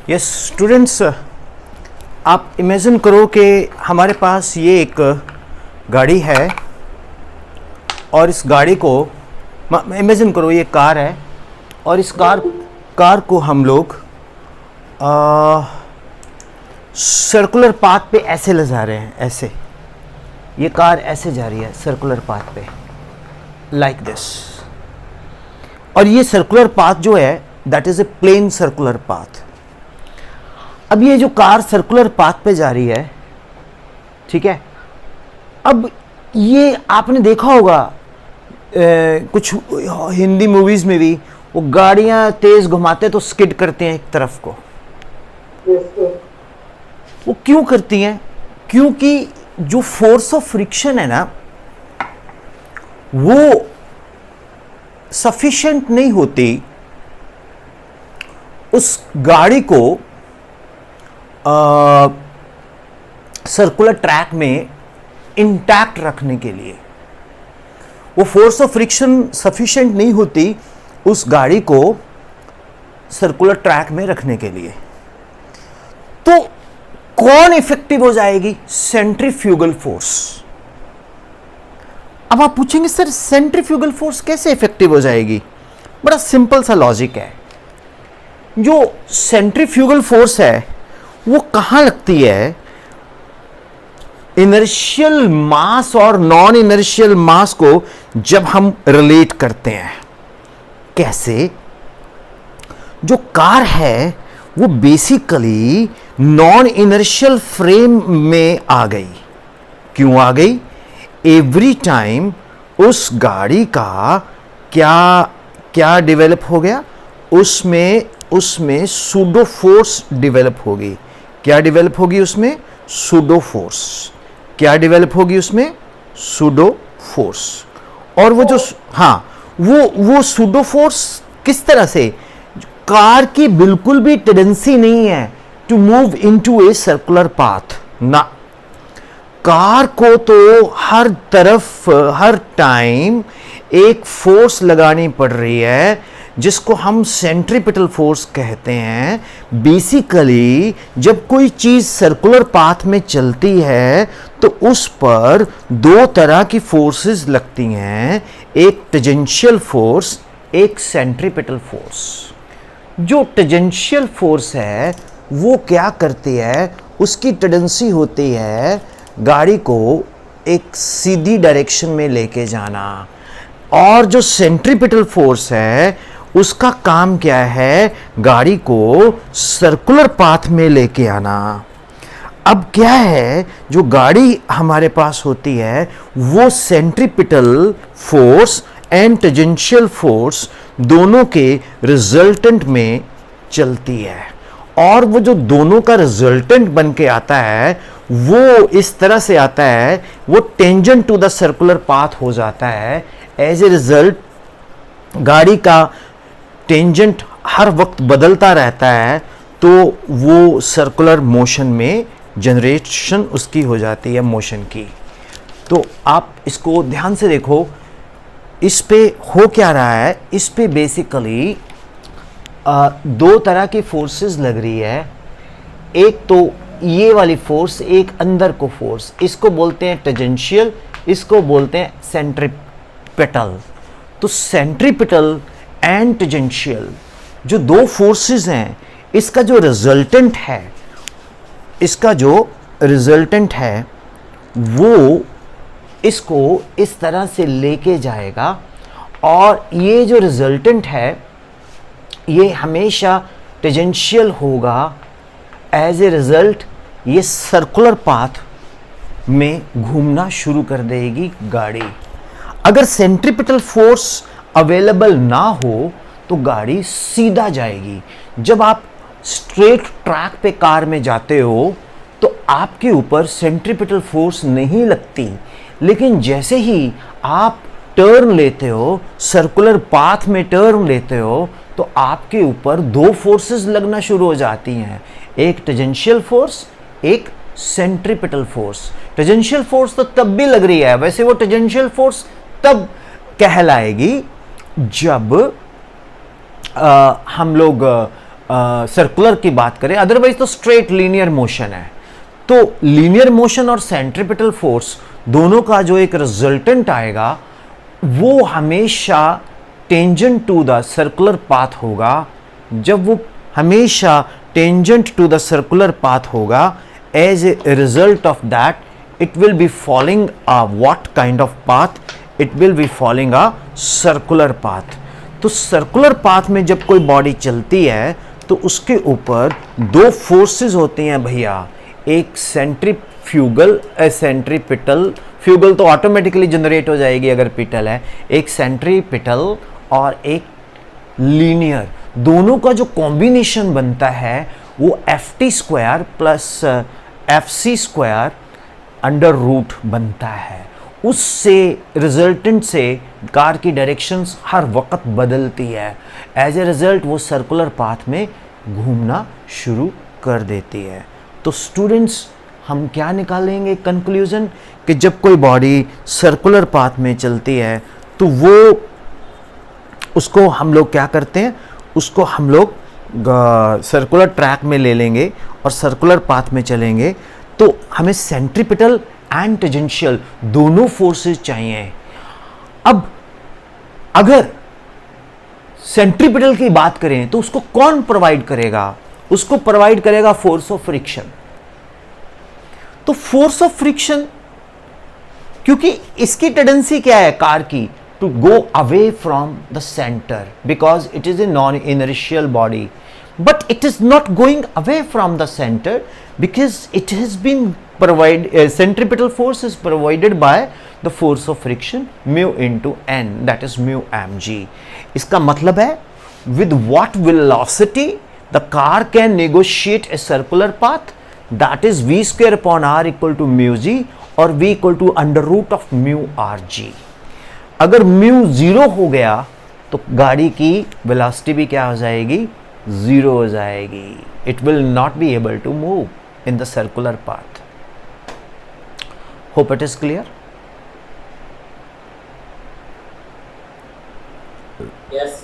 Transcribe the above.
Yes students, आप imagine करो कि हमारे पास ये एक गाड़ी है और इस गाड़ी को इमेजिन करो ये कार है और इस कार को हम लोग सर्कुलर पाथ पे ऐसे ले जा रहे हैं। ऐसे ये कार ऐसे जा रही है सर्कुलर पाथ पे, लाइक दिस। और ये सर्कुलर पाथ जो है that is a plane circular path. अब ये जो कार सर्कुलर पाथ पे जा रही है, ठीक है, अब ये आपने देखा होगा कुछ हिंदी मूवीज में भी, वो गाड़ियां तेज घुमाते तो स्किड करते हैं एक तरफ को। वो क्यों करती हैं? क्योंकि जो फोर्स ऑफ फ्रिक्शन है ना, वो सफिशिएंट नहीं होती उस गाड़ी को सर्कुलर ट्रैक में इंटैक्ट रखने के लिए। वो फोर्स ऑफ फ्रिक्शन सफिशिएंट नहीं होती उस गाड़ी को सर्कुलर ट्रैक में रखने के लिए। तो कौन इफेक्टिव हो जाएगी? Centrifugal force. अब आप पूछेंगे सर सेंट्रीफ्यूगल फोर्स कैसे इफेक्टिव हो जाएगी? बड़ा सिंपल सा लॉजिक है। जो सेंट्रीफ्यूगल फोर्स है वो कहां लगती है? इनर्शियल मास और नॉन इनर्शियल मास को जब हम रिलेट करते हैं। कैसे? जो कार है वो बेसिकली नॉन इनर्शियल फ्रेम में आ गई। क्यों आ गई? एवरी टाइम उस गाड़ी का क्या डेवलप हो गया? उसमें सूडो फोर्स डेवलप होगी। क्या डेवलप होगी उसमें? Pseudo force. क्या डेवलप होगी उसमें? Pseudo force. और वो जो वो सूडो फोर्स किस तरह से? कार की बिल्कुल भी टेंडेंसी नहीं है to move into a circular path ना। कार को तो हर तरफ हर टाइम एक फोर्स लगानी पड़ रही है जिसको हम सेंट्रीपिटल फोर्स कहते हैं। बेसिकली जब कोई चीज सर्कुलर पाथ में चलती है तो उस पर दो तरह की फोर्सेस लगती हैं, एक टेंजेंशियल फोर्स, एक सेंट्रीपिटल फोर्स। जो टेंजेंशियल फोर्स है वो क्या करती है? उसकी टेंडेंसी होती है गाड़ी को एक सीधी डायरेक्शन में लेके जाना। और जो सेंट्रीपिटल फोर्स है उसका काम क्या है? गाड़ी को सर्कुलर पाथ में लेके आना। अब क्या है, जो गाड़ी हमारे पास होती है वो centripetal force and tangential force दोनों के रिजल्टेंट में चलती है। और वो जो दोनों का रिजल्टेंट बन के आता है वो इस तरह से आता है, वो tangent to the circular path हो जाता है। एज ए रिजल्ट गाड़ी का टेंजेंट हर वक्त बदलता रहता है, तो वो सर्कुलर मोशन में जनरेशन उसकी हो जाती है मोशन की। तो आप इसको ध्यान से देखो, इस पे हो क्या रहा है? इस पे बेसिकली दो तरह की फोर्सेस लग रही है। एक तो ये वाली फोर्स, एक अंदर को फोर्स, इसको बोलते हैं टेंजेंशियल, इसको बोलते हैं सेंट्रीपिटल। तो सेंट्रीपिटल एंड टेंजेंशियल जो दो फोर्सेस हैं, इसका जो रिजल्टेंट है वो इसको इस तरह से लेके जाएगा। और ये जो रिजल्टेंट है ये हमेशा टेंजेंशियल होगा। एज ए रिजल्ट ये सर्कुलर पाथ में घूमना शुरू कर देगी गाड़ी। अगर सेंट्रीपिटल फोर्स अवेलेबल ना हो तो गाड़ी सीधा जाएगी। जब आप स्ट्रेट ट्रैक पे कार में जाते हो तो आपके ऊपर सेंट्रीपिटल फोर्स नहीं लगती, लेकिन जैसे ही आप टर्न लेते हो, सर्कुलर पाथ में टर्न लेते हो, तो आपके ऊपर दो फोर्सेस लगना शुरू हो जाती हैं, एक टेंजेंशियल फोर्स, एक सेंट्रीपिटल फोर्स। टेंजेंशियल फोर्स तो तब भी लग रही है, वैसे वो टेंजेंशियल फोर्स तब कहलाएगी जब हम लोग सर्कुलर की बात करें, अदरवाइज तो स्ट्रेट लीनियर मोशन है। तो लीनियर मोशन और सेंट्रीपिटल फोर्स दोनों का जो एक रिजल्टेंट आएगा वो हमेशा tangent to the circular path होगा। जब वो हमेशा tangent to the circular path होगा, as a result of that it will be following a what kind of path, it will be following a circular path. तो circular path में जब कोई body चलती है तो उसके ऊपर दो फोर्सेस होती हैं भैया, एक सेंट्रीफ्यूगल, सेंट्रीपिटल, फ्यूगल तो ऑटोमेटिकली जनरेट हो जाएगी अगर पिटल है, एक सेंट्रीपिटल और एक लीनियर। दोनों का जो कॉम्बिनेशन बनता है वो ft square plus fc square under root बनता है। उससे रिजल्टेंट से कार की डायरेक्शंस हर वक्त बदलती है। एज ए रिजल्ट वो सर्कुलर पाथ में घूमना शुरू कर देती है। तो स्टूडेंट्स हम क्या निकालेंगे कंक्लूजन कि जब कोई बॉडी सर्कुलर पाथ में चलती है तो वो उसको हम लोग क्या करते हैं, उसको हम लोग सर्कुलर ट्रैक में ले लेंगे और सर्कुलर पाथ में चलेंगे। तो हमें सेंट्रीपिटल एंड टेंजेंशियल दोनों फोर्सेस चाहिए। अब अगर सेंट्रीपिटल की बात करें तो उसको कौन प्रोवाइड करेगा, उसको प्रोवाइड करेगा फोर्स ऑफ फ्रिक्शन। तो फोर्स ऑफ फ्रिक्शन, क्योंकि इसकी टेंडेंसी क्या है कार की, to go away from the centre because it is a non inertial body, but it is not going away from the centre because it has been centripetal force is provided by the force of friction mu into n, that is mu mg। इसका मतलब है with what velocity the car can negotiate a circular path, that is v square upon r equal to mu g और v equal to under root of mu rg। अगर mu 0 हो गया तो गाड़ी की वेलोसिटी भी क्या हो जाएगी, 0 हो जाएगी। it will not be able to move in the circular path। Hope it is clear? Yes।